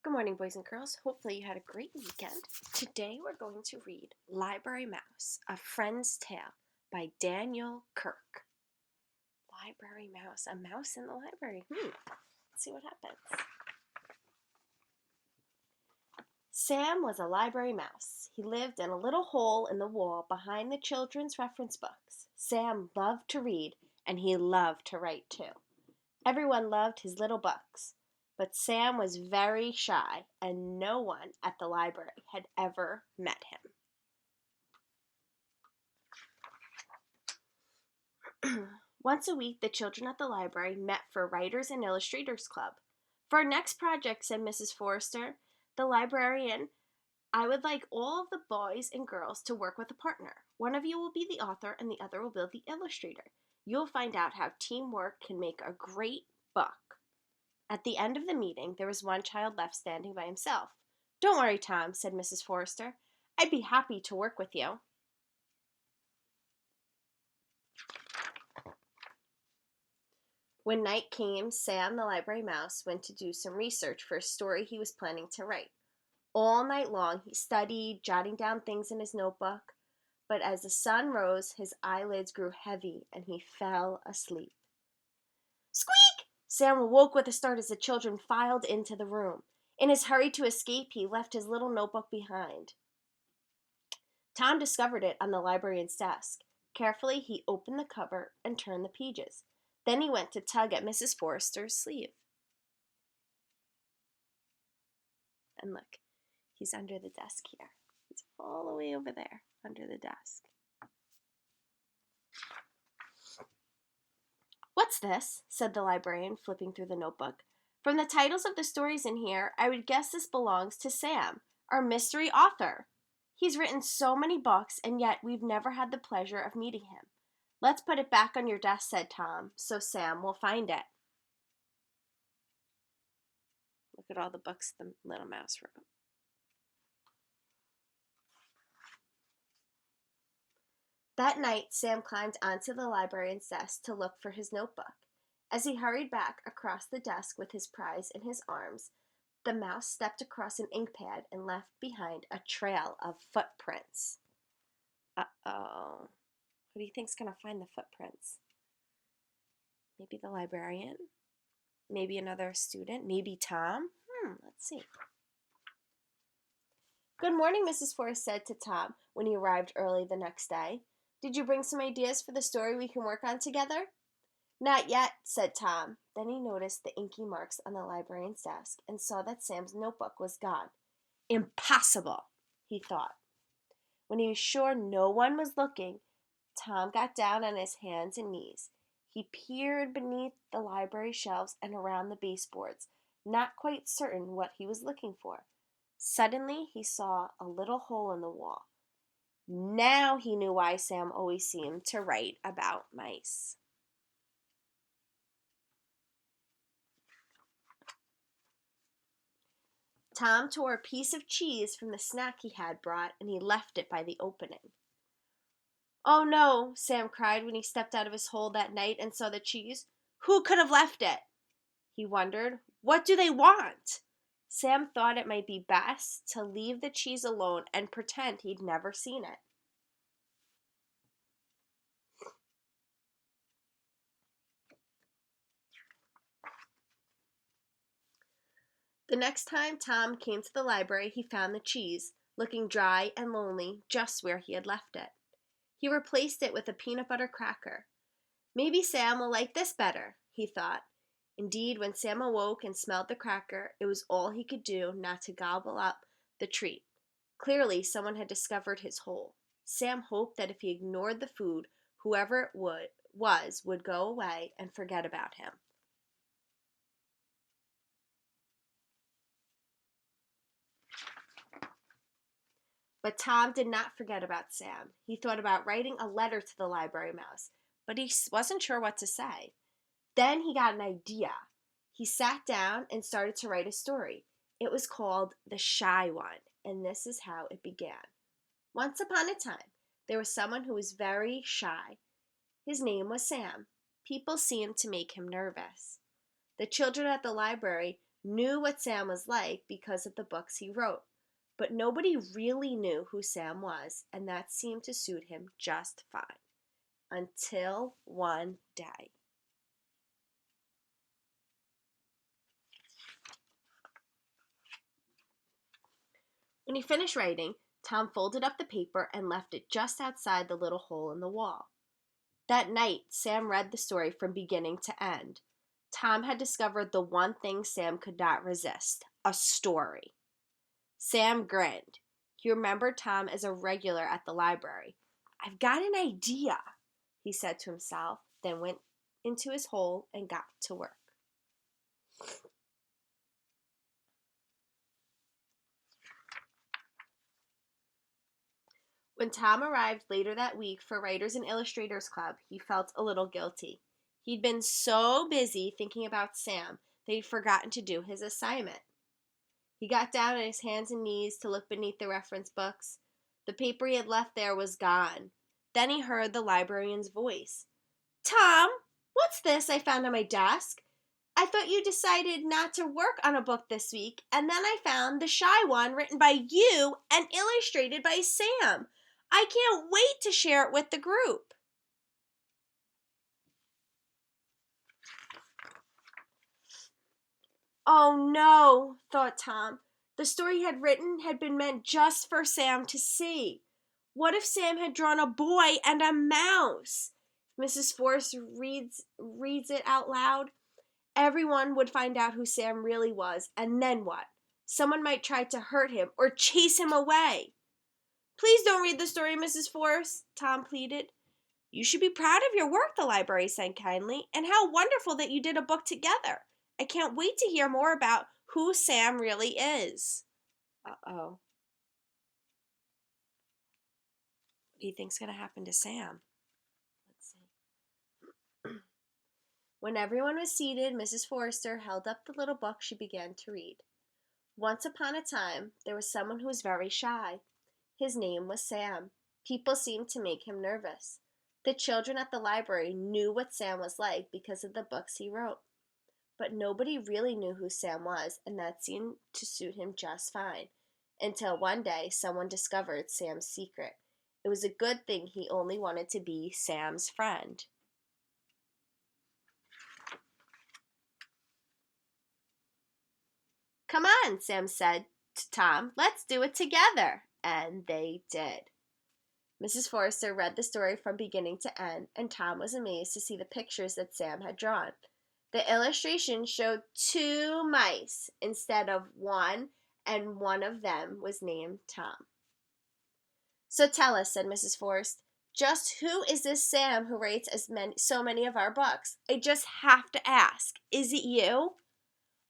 Good morning, boys and girls. Hopefully you had a great weekend. Today we're going to read Library Mouse, A Friend's Tale by Daniel Kirk. Library Mouse, a mouse in the library. Let's see what happens. Sam was a library mouse. He lived in a little hole in the wall behind the children's reference books. Sam loved to read, and he loved to write too. Everyone loved his little books. But Sam was very shy, and no one at the library had ever met him. Once a week, the children at the library met for Writers and Illustrators Club. For our next project, said Mrs. Forrester, the librarian, I would like all of the boys and girls to work with a partner. One of you will be the author, and the other will be the illustrator. You'll find out how teamwork can make a great book. At the end of the meeting, there was one child left standing by himself. Don't worry, Tom, said Mrs. Forrester. I'd be happy to work with you. When night came, Sam, the library mouse, went to do some research for a story he was planning to write. All night long, he studied, jotting down things in his notebook. But as the sun rose, his eyelids grew heavy and he fell asleep. Squeak! Sam awoke with a start as the children filed into the room. In his hurry to escape, he left his little notebook behind. Tom discovered it on the librarian's desk. Carefully, he opened the cover and turned the pages. Then he went to tug at Mrs. Forrester's sleeve. And look, he's under the desk here. He's all the way over there, under the desk. What's this? Said the librarian, flipping through the notebook. From the titles of the stories in here, I would guess this belongs to Sam, our mystery author. He's written so many books, and yet we've never had the pleasure of meeting him. Let's put it back on your desk, said Tom, so Sam will find it. Look at all the books the little mouse wrote. That night, Sam climbed onto the librarian's desk to look for his notebook. As he hurried back across the desk with his prize in his arms, the mouse stepped across an ink pad and left behind a trail of footprints. Uh-oh. Who do you think's going to find the footprints? Maybe the librarian? Maybe another student? Maybe Tom? Let's see. Good morning, Mrs. Forrest said to Tom when he arrived early the next day. Did you bring some ideas for the story we can work on together? Not yet, said Tom. Then he noticed the inky marks on the librarian's desk and saw that Sam's notebook was gone. Impossible, he thought. When he was sure no one was looking, Tom got down on his hands and knees. He peered beneath the library shelves and around the baseboards, not quite certain what he was looking for. Suddenly, he saw a little hole in the wall. Now he knew why Sam always seemed to write about mice. Tom tore a piece of cheese from the snack he had brought and he left it by the opening. Oh no, Sam cried when he stepped out of his hole that night and saw the cheese. Who could have left it? He wondered. What do they want? Sam thought it might be best to leave the cheese alone and pretend he'd never seen it. The next time Tom came to the library, he found the cheese, looking dry and lonely, just where he had left it. He replaced it with a peanut butter cracker. Maybe Sam will like this better, he thought. Indeed, when Sam awoke and smelled the cracker, it was all he could do not to gobble up the treat. Clearly, someone had discovered his hole. Sam hoped that if he ignored the food, whoever it would go away and forget about him. But Tom did not forget about Sam. He thought about writing a letter to the library mouse, but he wasn't sure what to say. Then he got an idea. He sat down and started to write a story. It was called The Shy One, and this is how it began. Once upon a time, there was someone who was very shy. His name was Sam. People seemed to make him nervous. The children at the library knew what Sam was like because of the books he wrote, but nobody really knew who Sam was, and that seemed to suit him just fine. Until one day. When he finished writing, Tom folded up the paper and left it just outside the little hole in the wall. That night, Sam read the story from beginning to end. Tom had discovered the one thing Sam could not resist: a story. Sam grinned. He remembered Tom as a regular at the library. "I've got an idea," he said to himself, then went into his hole and got to work. When Tom arrived later that week for Writers and Illustrators Club, he felt a little guilty. He'd been so busy thinking about Sam that he'd forgotten to do his assignment. He got down on his hands and knees to look beneath the reference books. The paper he had left there was gone. Then he heard the librarian's voice. "Tom, what's this I found on my desk? I thought you decided not to work on a book this week, and then I found The Shy One written by you and illustrated by Sam. I can't wait to share it with the group." Oh no, thought Tom. The story he had written had been meant just for Sam to see. What if Sam had drawn a boy and a mouse? Mrs. Force reads it out loud. Everyone would find out who Sam really was, and then what? Someone might try to hurt him or chase him away. "Please don't read the story, Mrs. Force," Tom pleaded. "You should be proud of your work," the library said kindly, "and how wonderful that you did a book together. I can't wait to hear more about who Sam really is." Uh-oh. What do you think's going to happen to Sam? Let's see. When everyone was seated, Mrs. Forrester held up the little book she began to read. Once upon a time, there was someone who was very shy. His name was Sam. People seemed to make him nervous. The children at the library knew what Sam was like because of the books he wrote. But nobody really knew who Sam was, and that seemed to suit him just fine. Until one day, someone discovered Sam's secret. It was a good thing he only wanted to be Sam's friend. "Come on," Sam said to Tom. "Let's do it together." And they did. Mrs. Forrester read the story from beginning to end, and Tom was amazed to see the pictures that Sam had drawn. The illustration showed 2 mice instead of 1, and one of them was named Tom. "So tell us," said Mrs. Forrest, "just who is this Sam who writes so many of our books? I just have to ask. Is it you?"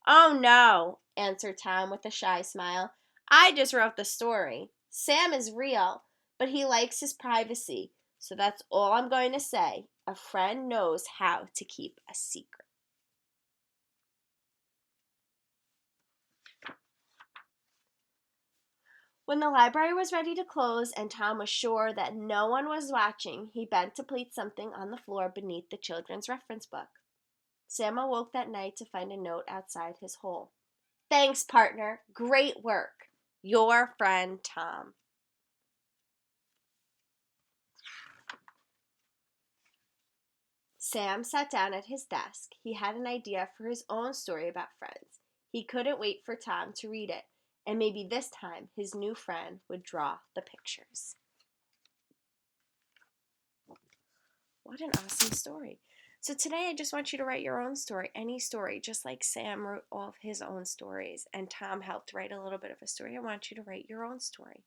"Oh, no," answered Tom with a shy smile. "I just wrote the story. Sam is real, but he likes his privacy, so that's all I'm going to say. A friend knows how to keep a secret." When the library was ready to close and Tom was sure that no one was watching, he bent to place something on the floor beneath the children's reference book. Sam awoke that night to find a note outside his hole. "Thanks, partner. Great work. Your friend, Tom." Sam sat down at his desk. He had an idea for his own story about friends. He couldn't wait for Tom to read it, and maybe this time his new friend would draw the pictures. What an awesome story. So today I just want you to write your own story, any story, just like Sam wrote all of his own stories and Tom helped write a little bit of a story. I want you to write your own story.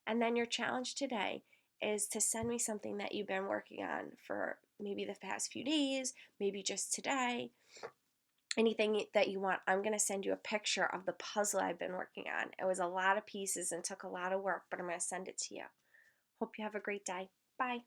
And then your challenge today is to send me something that you've been working on for maybe the past few days, maybe just today. Anything that you want. I'm going to send you a picture of the puzzle I've been working on. It was a lot of pieces and took a lot of work, but I'm going to send it to you. Hope you have a great day. Bye.